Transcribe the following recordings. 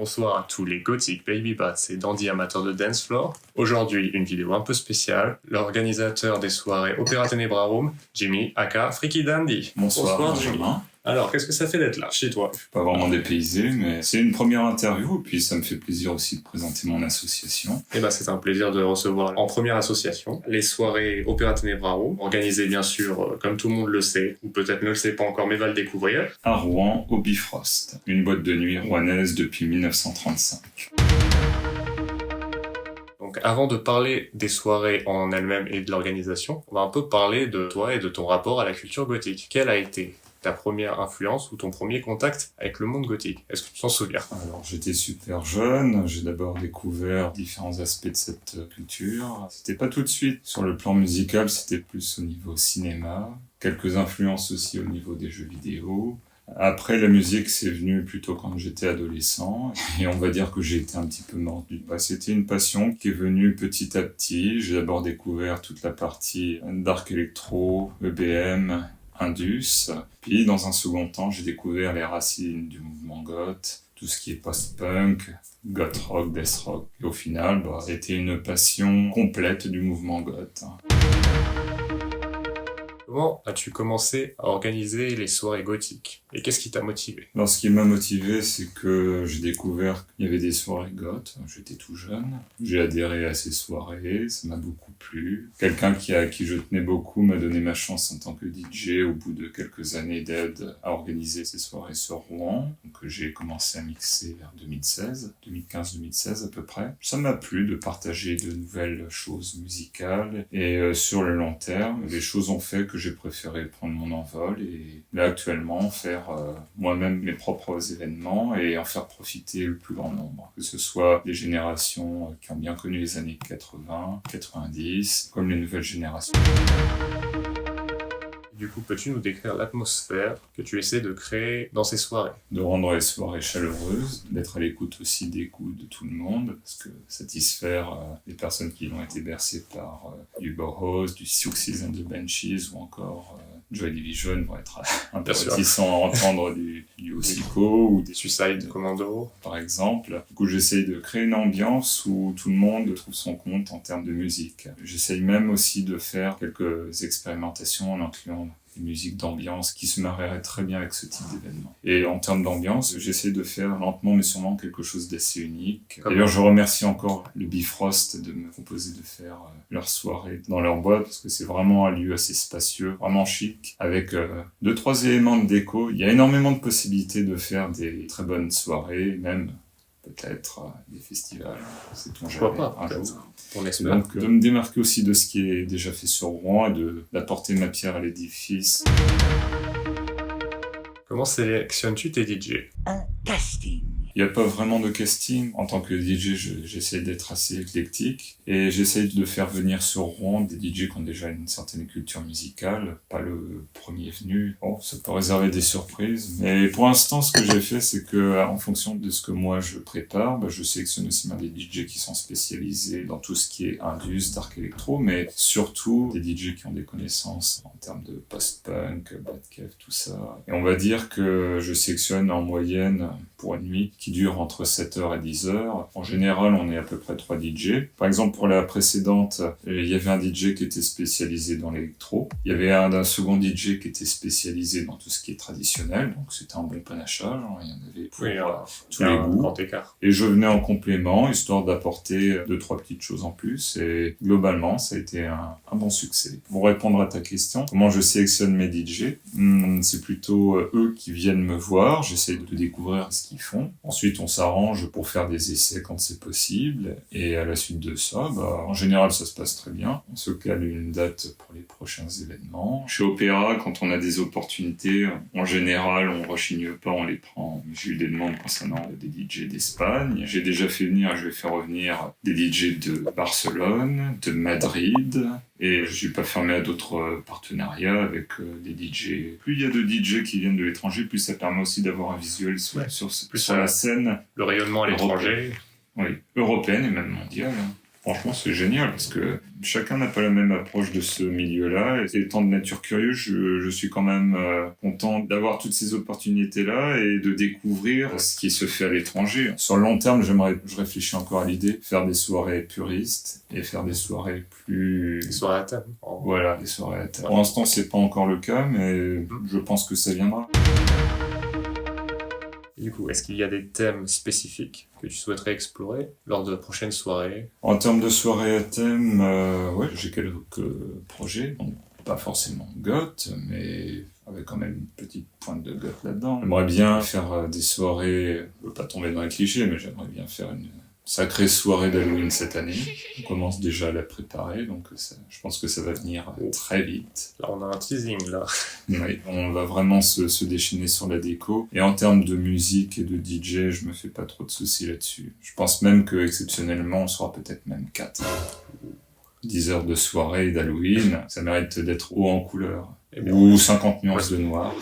Bonsoir à tous les gothiques, baby bats et dandy amateurs de dance floor. Aujourd'hui, une vidéo un peu spéciale. L'organisateur des soirées Opéra Tenebrarum, Jimmy, aka Freaky Dandy. Bonsoir Jimmy. Benjamin. Alors, qu'est-ce que ça fait d'être là, chez toi? Je suis pas vraiment dépaysé, mais c'est une première interview, puis ça me fait plaisir aussi de présenter mon association. Eh ben, c'est un plaisir de recevoir en première association les soirées Opéra Tenebrarum, organisées bien sûr, comme tout le monde le sait, ou peut-être ne le sait pas encore, mais va le découvrir. À Rouen, au Bifrost, une boîte de nuit rouennaise depuis 1935. Donc avant de parler des soirées en elles-mêmes et de l'organisation, on va un peu parler de toi et de ton rapport à la culture gothique. Quelle a été ta première influence ou ton premier contact avec le monde gothique? Est-ce que tu t'en souviens? Alors j'étais super jeune, j'ai d'abord découvert différents aspects de cette culture. C'était pas tout de suite. Sur le plan musical, c'était plus au niveau cinéma, quelques influences aussi au niveau des jeux vidéo. Après, la musique, c'est venu plutôt quand j'étais adolescent, et on va dire que j'ai été un petit peu mordu. C'était une passion qui est venue petit à petit. J'ai d'abord découvert toute la partie dark electro, EBM, Indus. Puis, dans un second temps, j'ai découvert les racines du mouvement goth, tout ce qui est post-punk, goth rock, death rock. Et au final, c'était une passion complète du mouvement goth. Comment as-tu commencé à organiser les soirées gothiques? Et qu'est-ce qui t'a motivé? Alors, ce qui m'a motivé, c'est que j'ai découvert qu'il y avait des soirées goth. J'étais tout jeune. J'ai adhéré à ces soirées. Ça m'a beaucoup plu. Quelqu'un à qui je tenais beaucoup m'a donné ma chance en tant que DJ au bout de quelques années d'aide à organiser ces soirées sur Rouen. Donc, j'ai commencé à mixer vers 2016, 2015-2016 à peu près. Ça m'a plu de partager de nouvelles choses musicales. Et sur le long terme, les choses ont fait que j'ai préféré prendre mon envol et là actuellement faire moi-même mes propres événements et en faire profiter le plus grand nombre. Que ce soit des générations qui ont bien connu les années 80, 90, comme les nouvelles générations. Du coup, peux-tu nous décrire l'atmosphère que tu essaies de créer dans ces soirées? De rendre les soirées chaleureuses, d'être à l'écoute aussi des goûts de tout le monde, parce que satisfaire les personnes qui ont été bercées par du Bauhaus, du Siouxsie and the Banshees ou encore Joy Division vont être un peu réticents à entendre du Hocico ou des Suicide Commando, par exemple. Du coup, j'essaye de créer une ambiance où tout le monde trouve son compte en termes de musique. J'essaye même aussi de faire quelques expérimentations en incluant des musiques d'ambiance qui se marieraient très bien avec ce type d'événement. Et en termes d'ambiance, j'essaie de faire lentement mais sûrement quelque chose d'assez unique. D'ailleurs, je remercie encore le Bifrost de me proposer de faire leur soirée dans leur boîte parce que c'est vraiment un lieu assez spacieux, vraiment chic, avec 2-3 éléments de déco. Il y a énormément de possibilités de faire des très bonnes soirées, même peut-être des festivals, sait-on jamais. Pourquoi pas, un jour. On espère. Donc, de me démarquer aussi de ce qui est déjà fait sur Rouen et d'apporter ma pierre à l'édifice. Comment sélectionnes-tu tes DJ? Un casting. Il n'y a pas vraiment de casting. En tant que DJ, j'essaie d'être assez éclectique et j'essaie de faire venir sur Rouen des DJ qui ont déjà une certaine culture musicale, pas le premier venu. Bon, ça peut réserver des surprises, mais pour l'instant, ce que j'ai fait, c'est que en fonction de ce que moi je prépare, je sélectionne aussi bien des DJ qui sont spécialisés dans tout ce qui est Indus, Dark Electro, mais surtout des DJ qui ont des connaissances en termes de post-punk, Batcave, tout ça. Et on va dire que je sélectionne en moyenne pour une nuit qui dure entre 7h et 10h. En général, on est à peu près 3 DJ. Par exemple, pour la précédente, il y avait un DJ qui était spécialisé dans l'électro. Il y avait un second DJ qui était spécialisé dans tout ce qui est traditionnel. Donc, c'était un bon panachage. Il y en avait pour tous les goûts. Grand écart. Et je venais en complément, histoire d'apporter 2-3 petites choses en plus. Et globalement, ça a été un bon succès. Pour répondre à ta question, comment je sélectionne mes DJ? C'est plutôt eux qui viennent me voir. J'essaie de découvrir ce qu'ils font. Ensuite, on s'arrange pour faire des essais quand c'est possible. Et à la suite de ça, en général, ça se passe très bien. On se cale une date pour les prochains événements. Chez Opéra, quand on a des opportunités, en général, on rechigne pas, on les prend. J'ai eu des demandes concernant des DJ d'Espagne. J'ai déjà fait venir, je vais faire revenir des DJ de Barcelone, de Madrid. Et je suis pas fermé à d'autres partenariats avec des DJ. Plus il y a de DJ qui viennent de l'étranger, plus ça permet aussi d'avoir un visuel sur la scène. Le rayonnement à l'étranger. Oui, européenne et même mondiale. Franchement, c'est génial parce que chacun n'a pas la même approche de ce milieu-là. Et étant de nature curieuse, je suis quand même content d'avoir toutes ces opportunités-là et de découvrir ce qui se fait à l'étranger. Sur le long terme, je réfléchis encore à l'idée de faire des soirées puristes et faire des soirées plus... Des soirées à thème. Voilà, des soirées à thème. Pour l'instant, c'est pas encore le cas, mais je pense que ça viendra. Du coup, est-ce qu'il y a des thèmes spécifiques que tu souhaiterais explorer lors de prochaines soirées? En termes de soirées à thème, ouais, j'ai quelques projets, donc pas forcément goth, mais avec quand même une petite pointe de goth là-dedans. J'aimerais bien faire des soirées, je veux pas tomber dans les clichés, mais j'aimerais bien faire une sacrée soirée d'Halloween cette année. On commence déjà à la préparer, donc je pense que ça va venir très vite. Là, on a un teasing, là. Oui, on va vraiment se déchaîner sur la déco. Et en termes de musique et de DJ, je me fais pas trop de soucis là-dessus. Je pense même que exceptionnellement, on sera peut-être même 4. 10 heures de soirée d'Halloween, ça mérite d'être haut en couleur. Ou 50 nuances de noir.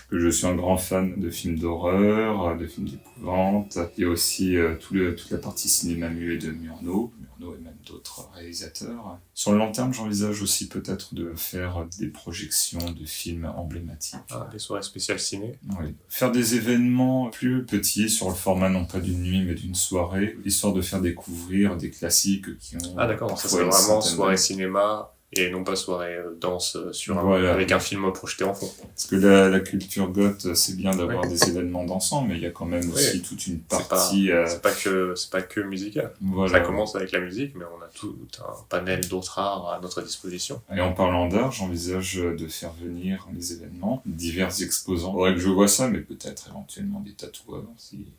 Que je suis un grand fan de films d'horreur, de films d'épouvante. Il y a aussi toute la partie cinéma muet de Murnau et même d'autres réalisateurs. Sur le long terme, j'envisage aussi peut-être de faire des projections de films emblématiques. Ah, des soirées spéciales ciné. Oui. Faire des événements plus petits sur le format non pas d'une nuit mais d'une soirée, histoire de faire découvrir des classiques qui ont... Ah d'accord, ça serait vraiment soirée cinéma et non pas soirée danse avec un film projeté en fond. Parce que la culture goth, c'est bien d'avoir des événements dansants, mais il y a quand même aussi toute une partie... C'est pas que musical. Voilà. Ça commence avec la musique, mais on a tout un panel d'autres arts à notre disposition. Et en parlant d'art, j'envisage de faire venir les événements divers exposants. Il faudrait que je vois ça, mais peut-être éventuellement des tatoueurs,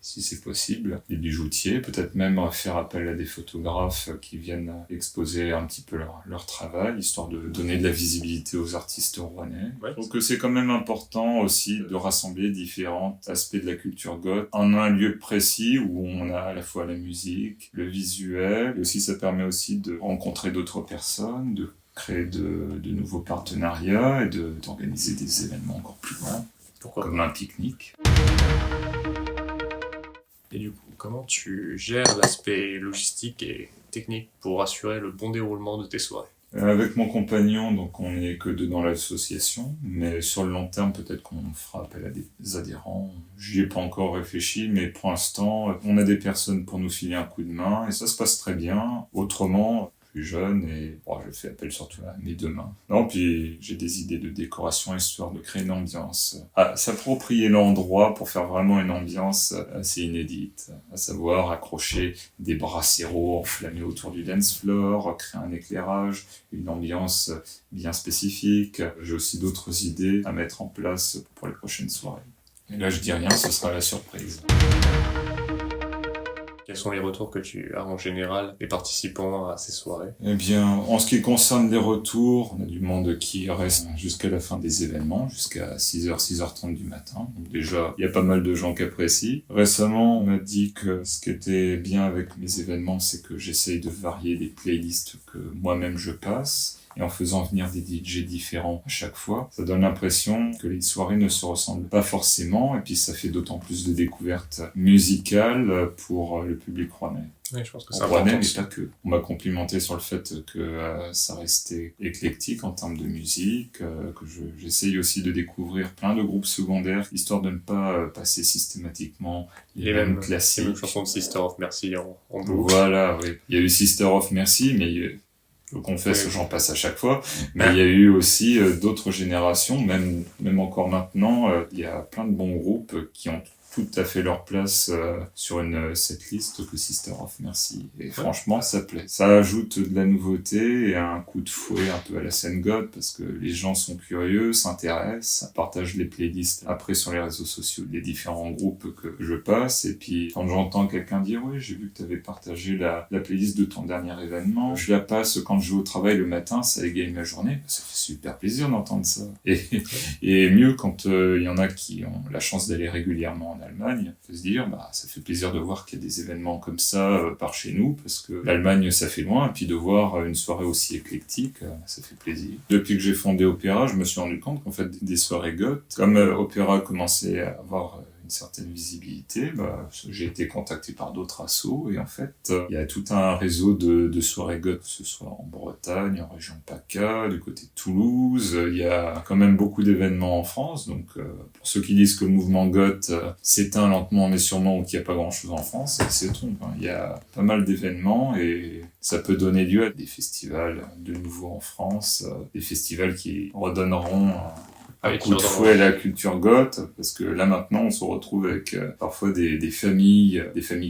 si c'est possible. Des bijoutiers, peut-être même faire appel à des photographes qui viennent exposer un petit peu leur travail, histoire de donner de la visibilité aux artistes rouennais. Ouais. Je trouve que c'est quand même important aussi de rassembler différents aspects de la culture goth en un lieu précis où on a à la fois la musique, le visuel, et aussi ça permet aussi de rencontrer d'autres personnes, de créer de nouveaux partenariats et d'organiser des événements encore plus grands, comme un pique-nique. Et du coup, comment tu gères l'aspect logistique et technique pour assurer le bon déroulement de tes soirées? Avec mon compagnon, donc on n'est que deux dans l'association, mais sur le long terme, peut-être qu'on fera appel à des adhérents. J'y ai pas encore réfléchi, mais pour l'instant, on a des personnes pour nous filer un coup de main, et ça se passe très bien. Autrement, plus jeune, et je fais appel surtout à mes deux mains. Non, puis j'ai des idées de décoration, histoire de créer une ambiance, s'approprier l'endroit pour faire vraiment une ambiance assez inédite, à savoir accrocher des brasseros enflammés autour du dance floor, créer un éclairage, une ambiance bien spécifique. J'ai aussi d'autres idées à mettre en place pour les prochaines soirées. Et là, je dis rien, ce sera la surprise. Quels sont les retours que tu as en général des participants à ces soirées? Eh bien, en ce qui concerne les retours, on a du monde qui reste jusqu'à la fin des événements, jusqu'à 6h, 6h30 du matin. Donc déjà, il y a pas mal de gens qui apprécient. Récemment, on m'a dit que ce qui était bien avec mes événements, c'est que j'essaye de varier les playlists que moi-même je passe. Et en faisant venir des DJ différents à chaque fois, ça donne l'impression que les soirées ne se ressemblent pas forcément, et puis ça fait d'autant plus de découvertes musicales pour le public rouennais. Oui, je pense que c'est important. Rouennais, mais pas que. On m'a complimenté sur le fait que ça restait éclectique en termes de musique, que j'essaye aussi de découvrir plein de groupes secondaires, histoire de ne pas passer systématiquement les mêmes classiques. Les mêmes chansons de Sister of Mercy en boucle. Voilà, oui. Il y a eu Sister of Mercy, mais... Je confesse, j'en passe à chaque fois, mais il y a eu aussi d'autres générations, même encore maintenant, il y a plein de bons groupes qui ont tout à fait leur place sur cette liste que Sister of Mercy. Et franchement, ça plaît. Ça ajoute de la nouveauté et un coup de fouet un peu à la scène goth, parce que les gens sont curieux, s'intéressent, partagent les playlists après sur les réseaux sociaux des différents groupes que je passe. Et puis, quand j'entends quelqu'un dire « Oui, j'ai vu que tu avais partagé la playlist de ton dernier événement, je la passe quand je vais au travail le matin, ça égaye ma journée. » Ça fait super plaisir d'entendre ça. Et mieux quand il y en a qui ont la chance d'aller régulièrement en Allemagne, on peut se dire, ça fait plaisir de voir qu'il y a des événements comme ça par chez nous, parce que l'Allemagne, ça fait loin, et puis de voir une soirée aussi éclectique, ça fait plaisir. Depuis que j'ai fondé Opéra, je me suis rendu compte qu'en fait, des soirées goth, comme Opéra commençait à avoir une certaine visibilité, j'ai été contacté par d'autres assos et en fait, il y a tout un réseau de soirées goth, que ce soit en Bretagne, en région PACA, du côté de Toulouse. Il y a quand même beaucoup d'événements en France, donc pour ceux qui disent que le mouvement goth s'éteint lentement mais sûrement ou qu'il n'y a pas grand-chose en France, c'est trompent. Il y a pas mal d'événements et ça peut donner lieu à des festivals de nouveau en France, des festivals qui redonneront un coup de fouet à la culture goth, parce que là maintenant on se retrouve avec parfois des familles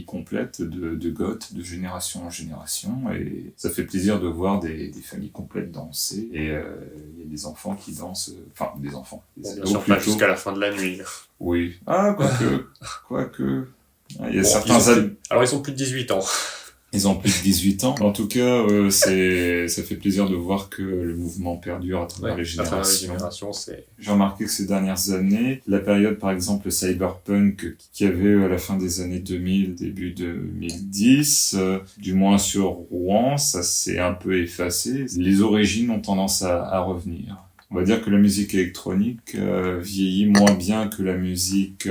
complètes de goth, de génération en génération, et ça fait plaisir de voir des familles complètes danser, et il y a des enfants qui dansent, enfin des enfants. Bien sûr, pas jusqu'à la fin de la nuit. Oui. Ah, quoique. Il y a certains alors ils ont plus de 18 ans. Ils ont plus de 18 ans. En tout cas, ça fait plaisir de voir que le mouvement perdure à travers les générations. J'ai remarqué que ces dernières années, la période par exemple cyberpunk qu'il y avait à la fin des années 2000, début 2010, du moins sur Rouen, ça s'est un peu effacé. Les origines ont tendance à revenir. On va dire que la musique électronique vieillit moins bien que la musique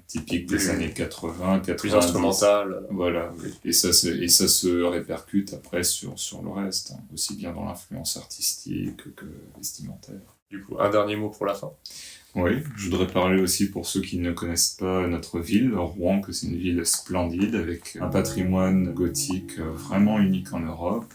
typique des années 80, 90. Plus instrumentale. Voilà, oui. Et ça se répercute après sur le reste, hein, aussi bien dans l'influence artistique que vestimentaire. Du coup, un dernier mot pour la fin. Oui, je voudrais parler aussi pour ceux qui ne connaissent pas notre ville, Rouen, que c'est une ville splendide avec un patrimoine gothique vraiment unique en Europe.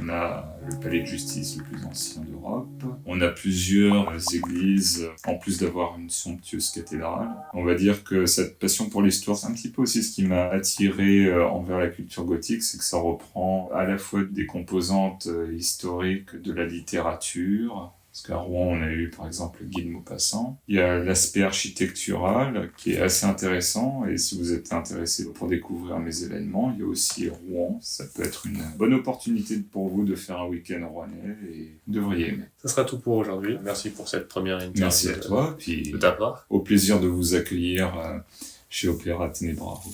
On a le palais de justice le plus ancien d'Europe. On a plusieurs églises, en plus d'avoir une somptueuse cathédrale. On va dire que cette passion pour l'histoire, c'est un petit peu aussi ce qui m'a attiré envers la culture gothique, c'est que ça reprend à la fois des composantes historiques de la littérature. Parce qu'à Rouen, on a eu par exemple Guy de Maupassant. Il y a l'aspect architectural qui est assez intéressant, et si vous êtes intéressé pour découvrir mes événements, il y a aussi Rouen. Ça peut être une bonne opportunité pour vous de faire un week-end rouennais et vous devriez aimer. Ça sera tout pour aujourd'hui. Merci pour cette première interview. Merci à toi, puis de ta part. Au plaisir de vous accueillir chez Opéra Tenebraro.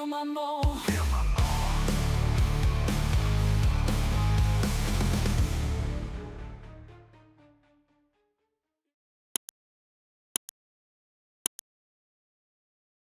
Maman.